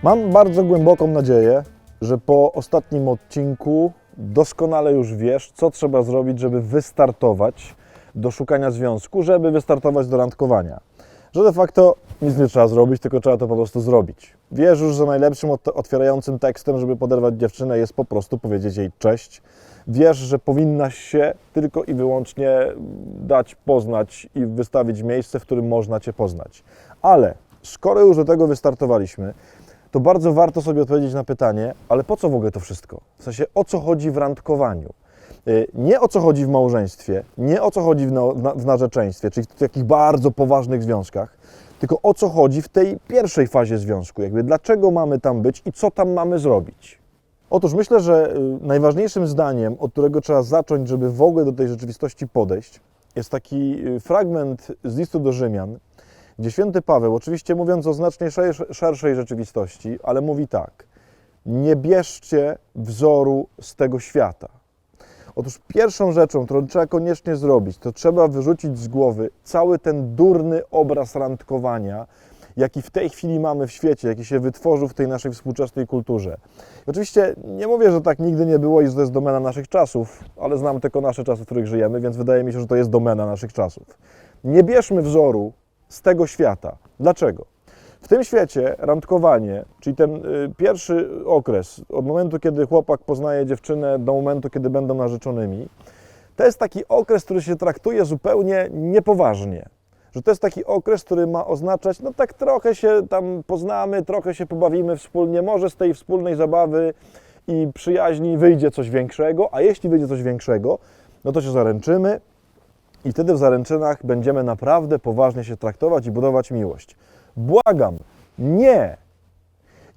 Mam bardzo głęboką nadzieję, że po ostatnim odcinku doskonale już wiesz, co trzeba zrobić, żeby wystartować do szukania związku, żeby wystartować do randkowania. Że de facto nic nie trzeba zrobić, tylko trzeba to po prostu zrobić. Wiesz już, że najlepszym otwierającym tekstem, żeby poderwać dziewczynę, jest po prostu powiedzieć jej cześć. Wiesz, że powinnaś się tylko i wyłącznie dać poznać i wystawić miejsce, w którym można Cię poznać. Ale skoro już do tego wystartowaliśmy, to bardzo warto sobie odpowiedzieć na pytanie, ale po co w ogóle to wszystko? W sensie, o co chodzi w randkowaniu? Nie o co chodzi w małżeństwie, nie o co chodzi w narzeczeństwie, czyli w takich bardzo poważnych związkach, tylko o co chodzi w tej pierwszej fazie związku, jakby dlaczego mamy tam być i co tam mamy zrobić. Otóż myślę, że najważniejszym zdaniem, od którego trzeba zacząć, żeby w ogóle do tej rzeczywistości podejść, jest taki fragment z listu do Rzymian, gdzie święty Paweł, oczywiście mówiąc o znacznie szerszej rzeczywistości, ale mówi tak: nie bierzcie wzoru z tego świata. Otóż pierwszą rzeczą, którą trzeba koniecznie zrobić, to trzeba wyrzucić z głowy cały ten durny obraz randkowania, jaki w tej chwili mamy w świecie, jaki się wytworzył w tej naszej współczesnej kulturze. I oczywiście nie mówię, że tak nigdy nie było i że to jest domena naszych czasów, ale znam tylko nasze czasy, w których żyjemy, więc wydaje mi się, że to jest domena naszych czasów. Nie bierzmy wzoru z tego świata. Dlaczego? W tym świecie randkowanie, czyli ten pierwszy okres, od momentu, kiedy chłopak poznaje dziewczynę, do momentu, kiedy będą narzeczonymi, to jest taki okres, który się traktuje zupełnie niepoważnie. Że to jest taki okres, który ma oznaczać, no tak trochę się tam poznamy, trochę się pobawimy wspólnie, może z tej wspólnej zabawy i przyjaźni wyjdzie coś większego, a jeśli wyjdzie coś większego, no to się zaręczymy i wtedy w zaręczynach będziemy naprawdę poważnie się traktować i budować miłość. Błagam, nie!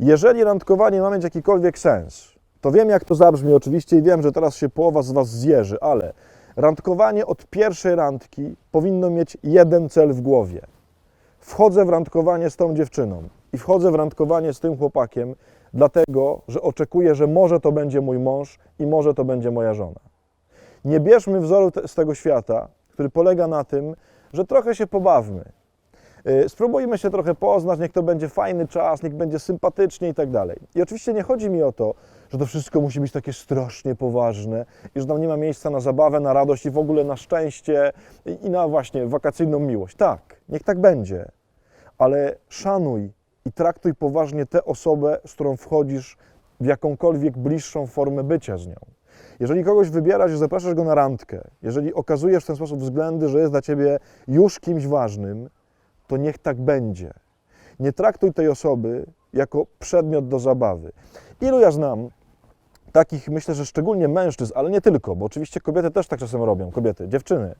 Jeżeli randkowanie ma mieć jakikolwiek sens, to wiem, jak to zabrzmi oczywiście i wiem, że teraz się połowa z Was zjeży, ale randkowanie od pierwszej randki powinno mieć jeden cel w głowie. Wchodzę w randkowanie z tą dziewczyną i wchodzę w randkowanie z tym chłopakiem, dlatego, że oczekuję, że może to będzie mój mąż i może to będzie moja żona. Nie bierzmy wzoru z tego świata, który polega na tym, że trochę się pobawmy. Spróbujmy się trochę poznać, niech to będzie fajny czas, niech będzie sympatycznie i tak dalej. I oczywiście nie chodzi mi o to, że to wszystko musi być takie strasznie poważne i że tam nie ma miejsca na zabawę, na radość i w ogóle na szczęście i na właśnie wakacyjną miłość. Tak, niech tak będzie, ale szanuj i traktuj poważnie tę osobę, z którą wchodzisz w jakąkolwiek bliższą formę bycia z nią. Jeżeli kogoś wybierasz i zapraszasz go na randkę, jeżeli okazujesz w ten sposób względy, że jest dla Ciebie już kimś ważnym, to niech tak będzie. Nie traktuj tej osoby jako przedmiot do zabawy. Ilu ja znam takich, myślę, że szczególnie mężczyzn, ale nie tylko, bo oczywiście kobiety też tak czasem robią, kobiety, dziewczyny,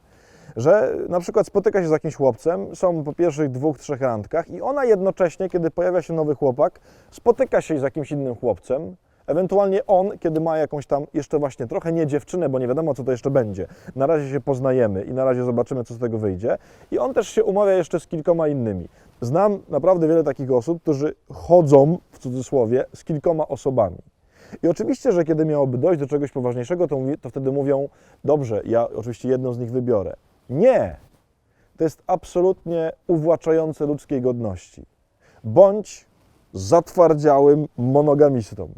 że na przykład spotyka się z jakimś chłopcem, są po pierwszych 2-3 randkach i ona jednocześnie, kiedy pojawia się nowy chłopak, spotyka się z jakimś innym chłopcem, ewentualnie on, kiedy ma jakąś tam jeszcze właśnie trochę nie dziewczynę, bo nie wiadomo, co to jeszcze będzie. Na razie się poznajemy i na razie zobaczymy, co z tego wyjdzie. I on też się umawia jeszcze z kilkoma innymi. Znam naprawdę wiele takich osób, którzy chodzą, w cudzysłowie, z kilkoma osobami. I oczywiście, że kiedy miałoby dojść do czegoś poważniejszego, to wtedy mówią: dobrze, ja oczywiście jedną z nich wybiorę. Nie! To jest absolutnie uwłaczające ludzkiej godności. Bądź zatwardziałym monogamistą.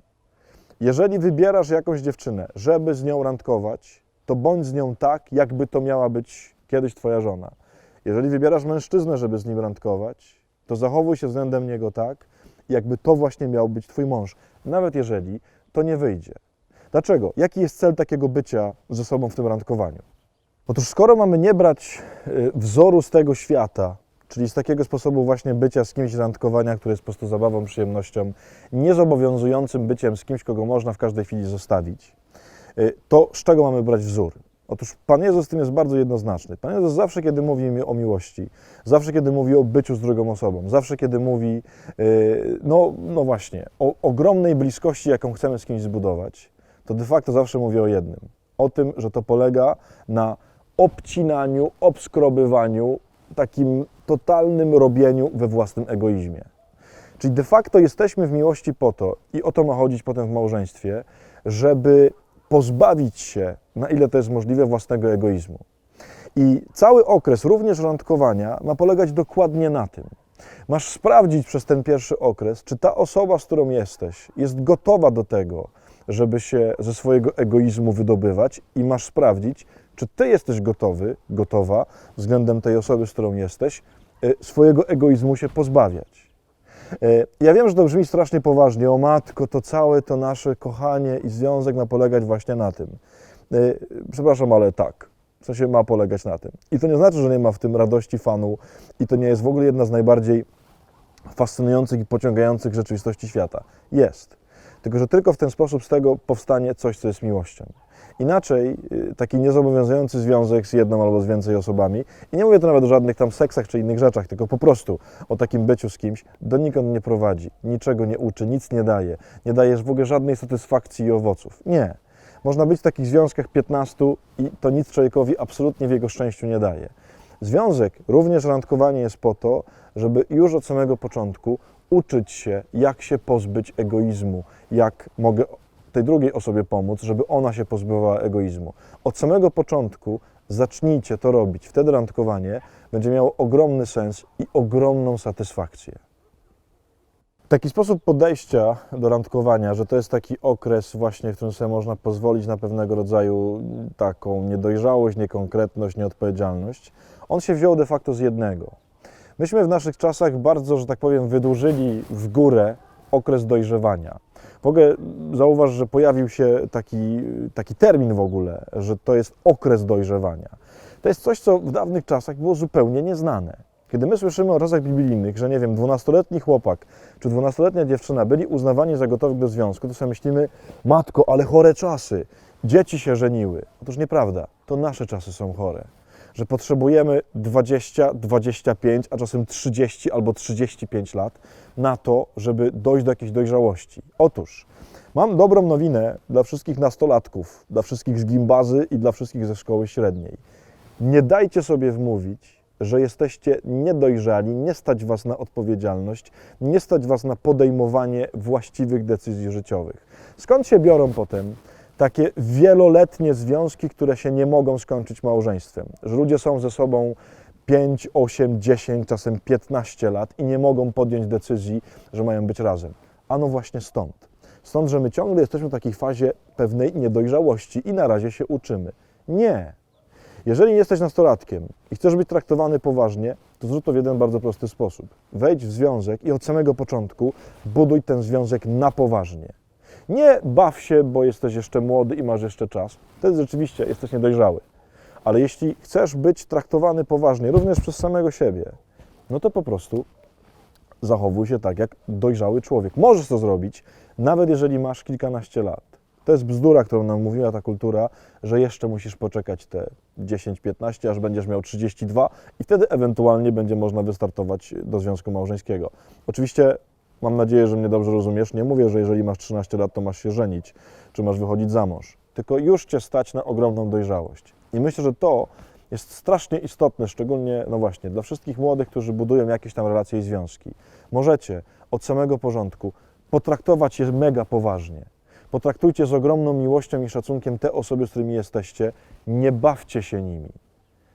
Jeżeli wybierasz jakąś dziewczynę, żeby z nią randkować, to bądź z nią tak, jakby to miała być kiedyś Twoja żona. Jeżeli wybierasz mężczyznę, żeby z nim randkować, to zachowuj się względem niego tak, jakby to właśnie miał być Twój mąż, nawet jeżeli to nie wyjdzie. Dlaczego? Jaki jest cel takiego bycia ze sobą w tym randkowaniu? Otóż skoro mamy nie brać wzoru z tego świata, czyli z takiego sposobu właśnie bycia z kimś, randkowania, który jest po prostu zabawą, przyjemnością, niezobowiązującym byciem z kimś, kogo można w każdej chwili zostawić, to z czego mamy brać wzór? Otóż Pan Jezus z tym jest bardzo jednoznaczny. Pan Jezus zawsze, kiedy mówi o miłości, zawsze, kiedy mówi o byciu z drugą osobą, zawsze, kiedy mówi, no właśnie, o ogromnej bliskości, jaką chcemy z kimś zbudować, to de facto zawsze mówi o jednym. O tym, że to polega na obcinaniu, obskrobywaniu, takim totalnym robieniu we własnym egoizmie. Czyli de facto jesteśmy w miłości po to, i o to ma chodzić potem w małżeństwie, żeby pozbawić się, na ile to jest możliwe, własnego egoizmu. I cały okres, również randkowania, ma polegać dokładnie na tym. Masz sprawdzić przez ten pierwszy okres, czy ta osoba, z którą jesteś, jest gotowa do tego, żeby się ze swojego egoizmu wydobywać, i masz sprawdzić, czy ty jesteś gotowy, gotowa względem tej osoby, z którą jesteś, swojego egoizmu się pozbawiać. Ja wiem, że to brzmi strasznie poważnie. O matko, to całe to nasze kochanie i związek ma polegać właśnie na tym. Przepraszam, ale tak. W sensie ma polegać na tym. I to nie znaczy, że nie ma w tym radości, fanu, i to nie jest w ogóle jedna z najbardziej fascynujących i pociągających rzeczywistości świata. Jest. Tylko że tylko w ten sposób z tego powstanie coś, co jest miłością. Inaczej taki niezobowiązujący związek z jedną albo z więcej osobami, i nie mówię tu nawet o żadnych tam seksach czy innych rzeczach, tylko po prostu o takim byciu z kimś, donikąd nie prowadzi, niczego nie uczy, nic nie daje. Nie dajesz w ogóle żadnej satysfakcji i owoców. Nie. Można być w takich związkach 15 i to nic człowiekowi absolutnie w jego szczęściu nie daje. Związek, również randkowanie, jest po to, żeby już od samego początku uczyć się, jak się pozbyć egoizmu, jak mogę tej drugiej osobie pomóc, żeby ona się pozbywała egoizmu. Od samego początku zacznijcie to robić. Wtedy randkowanie będzie miało ogromny sens i ogromną satysfakcję. Taki sposób podejścia do randkowania, że to jest taki okres właśnie, w którym sobie można pozwolić na pewnego rodzaju taką niedojrzałość, niekonkretność, nieodpowiedzialność, on się wziął de facto z jednego. Myśmy w naszych czasach bardzo, że tak powiem, wydłużyli w górę okres dojrzewania. W ogóle zauważ, że pojawił się taki termin w ogóle, że to jest okres dojrzewania. To jest coś, co w dawnych czasach było zupełnie nieznane. Kiedy my słyszymy o czasach biblijnych, że nie wiem, 12-letni chłopak czy 12-letnia dziewczyna byli uznawani za gotowych do związku, to sobie myślimy, matko, ale chore czasy, dzieci się żeniły. Otóż nieprawda, to nasze czasy są chore. Że potrzebujemy 20, 25, a czasem 30 albo 35 lat na to, żeby dojść do jakiejś dojrzałości. Otóż mam dobrą nowinę dla wszystkich nastolatków, dla wszystkich z gimbazy i dla wszystkich ze szkoły średniej. Nie dajcie sobie wmówić, że jesteście niedojrzali, nie stać was na odpowiedzialność, nie stać was na podejmowanie właściwych decyzji życiowych. Skąd się biorą potem takie wieloletnie związki, które się nie mogą skończyć małżeństwem? Że ludzie są ze sobą 5, 8, 10, czasem 15 lat i nie mogą podjąć decyzji, że mają być razem. Ano właśnie stąd. Stąd, że my ciągle jesteśmy w takiej fazie pewnej niedojrzałości i na razie się uczymy. Nie. Jeżeli jesteś nastolatkiem i chcesz być traktowany poważnie, to zrób to w jeden bardzo prosty sposób. Wejdź w związek i od samego początku buduj ten związek na poważnie. Nie baw się, bo jesteś jeszcze młody i masz jeszcze czas. Wtedy rzeczywiście jesteś niedojrzały. Ale jeśli chcesz być traktowany poważnie, również przez samego siebie, no to po prostu zachowuj się tak jak dojrzały człowiek. Możesz to zrobić, nawet jeżeli masz kilkanaście lat. To jest bzdura, którą nam mówiła ta kultura, że jeszcze musisz poczekać te 10-15, aż będziesz miał 32 i wtedy ewentualnie będzie można wystartować do związku małżeńskiego. Oczywiście mam nadzieję, że mnie dobrze rozumiesz. Nie mówię, że jeżeli masz 13 lat, to masz się żenić, czy masz wychodzić za mąż. Tylko już Cię stać na ogromną dojrzałość. I myślę, że to jest strasznie istotne, szczególnie, no właśnie, dla wszystkich młodych, którzy budują jakieś tam relacje i związki. Możecie od samego początku potraktować je mega poważnie. Potraktujcie z ogromną miłością i szacunkiem te osoby, z którymi jesteście. Nie bawcie się nimi.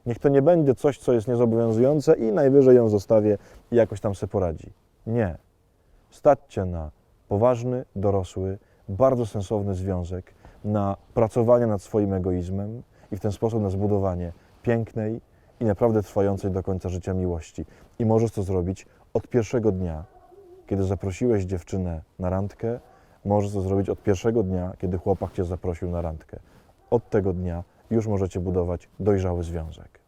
Niech to nie będzie coś, co jest niezobowiązujące i najwyżej ją zostawię i jakoś tam sobie poradzi. Nie. Staćcie na poważny, dorosły, bardzo sensowny związek, na pracowanie nad swoim egoizmem i w ten sposób na zbudowanie pięknej i naprawdę trwającej do końca życia miłości. I możesz to zrobić od pierwszego dnia, kiedy zaprosiłeś dziewczynę na randkę, możesz to zrobić od pierwszego dnia, kiedy chłopak Cię zaprosił na randkę. Od tego dnia już możecie budować dojrzały związek.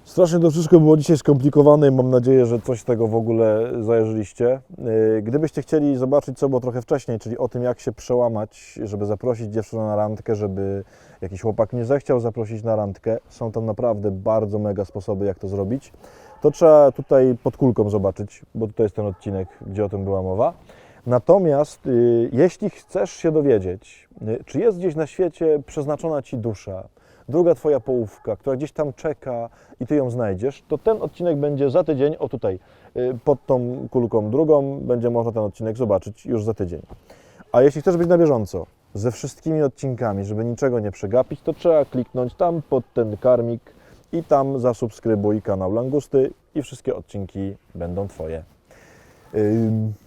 Strasznie to wszystko było dzisiaj skomplikowane i mam nadzieję, że coś z tego w ogóle zajarzyliście. Gdybyście chcieli zobaczyć, co było trochę wcześniej, czyli o tym, jak się przełamać, żeby zaprosić dziewczynę na randkę, żeby jakiś chłopak nie zechciał zaprosić na randkę, są tam naprawdę bardzo mega sposoby, jak to zrobić. To trzeba tutaj pod kulką zobaczyć, bo tutaj jest ten odcinek, gdzie o tym była mowa. Natomiast jeśli chcesz się dowiedzieć, czy jest gdzieś na świecie przeznaczona Ci dusza, druga Twoja połówka, która gdzieś tam czeka i Ty ją znajdziesz, to ten odcinek będzie za tydzień, o tutaj, pod tą kulką drugą, będzie można ten odcinek zobaczyć już za tydzień. A jeśli chcesz być na bieżąco ze wszystkimi odcinkami, żeby niczego nie przegapić, to trzeba kliknąć tam pod ten karmik i tam zasubskrybuj kanał Langusty i wszystkie odcinki będą Twoje.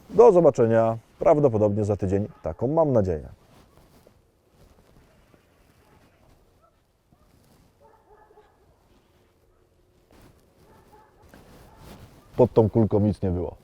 Do zobaczenia prawdopodobnie za tydzień, taką mam nadzieję. Pod tą kulką nic nie było.